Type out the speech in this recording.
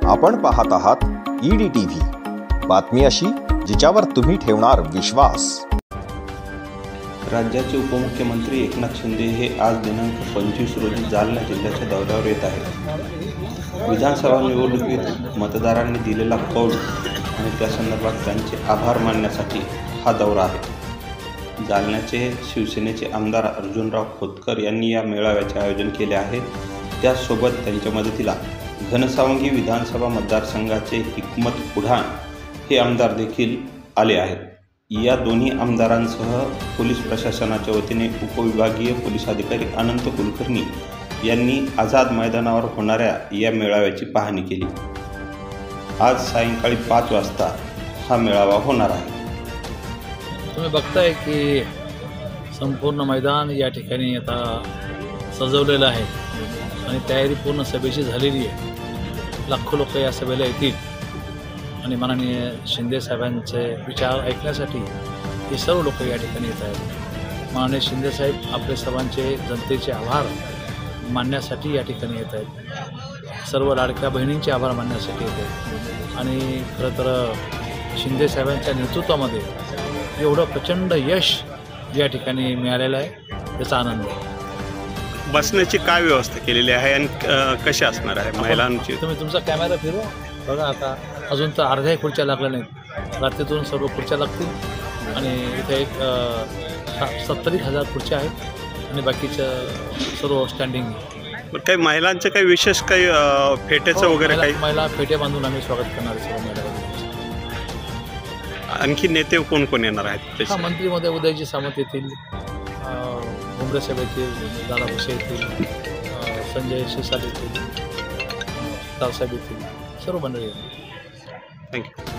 आपण पाहत आहात EDTV, बातमी अशी जिच्यावर तुम्ही ठेवणार विश्वास। राज्याचे उपमुख्यमंत्री एकनाथ शिंदे हे आज दिनांक 25 रोजी जालना जिल्ह्याच्या दौऱ्यावर येत आहेत। विधानसभा निवडणुकीत मतदारांनी दिलेला कौल आणि त्या संदर्भात त्यांचे आभार मानण्यासाठी हा दौरा आहे। जालन्याचे शिवसेनेचे आमदार अर्जुनराव खोतकर यांनी या मेळाव्याचे आयोजन केले आहे। त्यासोबत त्यांच्या मदतीला घनसावंगी विधानसभा मतदारसंघाचे हिकमत उढाण हे आमदार देखील आले आहेत। या दोन्ही आमदारांसह पोलीस प्रशासनाच्या वतीने उपविभागीय पोलीस अधिकारी अनंत कुलकर्णी यांनी आझाद मैदानावर होणाऱ्या या मेळाव्याची पाहणी केली। आज सायंकाळी 5 वाजता हा मेळावा होणार आहे। तुम्ही बघताय की संपूर्ण मैदान या ठिकाणी आता सजवलेलं आहे आणि तयारी पूर्ण सभेची झालेली आहे। लाखो लोक या सभेला येतील आणि माननीय शिंदे साहेबांचे विचार ऐकण्यासाठी हे सर्व लोक या ठिकाणी येत आहेत। माननीय शिंदे साहेब आपले सर्वांचे जनतेचे आभार मानण्यासाठी या ठिकाणी येत आहेत। सर्व लाडक्या बहिणींचे आभार मानण्यासाठी येत आहेत आणि खरं तर शिंदे साहेबांच्या नेतृत्वामध्ये एवढं प्रचंड यश या ठिकाणी मिळालेलं आहे, त्याचा आनंद आहे। बसण्याची काय व्यवस्था केलेली आहे आणि कशी असणार आहे महिलांची? तुम्ही तुमचा कॅमेरा फिरवा बघा। आता अजून तर अर्ध्याही खुर्च्या लागल्या नाहीत, रात्रीतून सर्व खुर्च्या लागतील आणि इथे एक 70,000 खुर्च्या आहेत आणि बाकीच्या सर्व स्टँडिंग। काही महिलांचं काही विशेष काही फेट्याचं वगैरे काही? महिला फेटे बांधून आम्ही स्वागत करणार आहे सर्व महिला। आणखी नेते कोण कोण येणार आहेत? मंत्रीमध्ये उदयजी सामंत येतील, भुमरे साहेब येतील, दादा भुसे येतील, संजय शिरसाट येतील, साहेब येतील, सर्व मंडळी येतील। थँक्यू।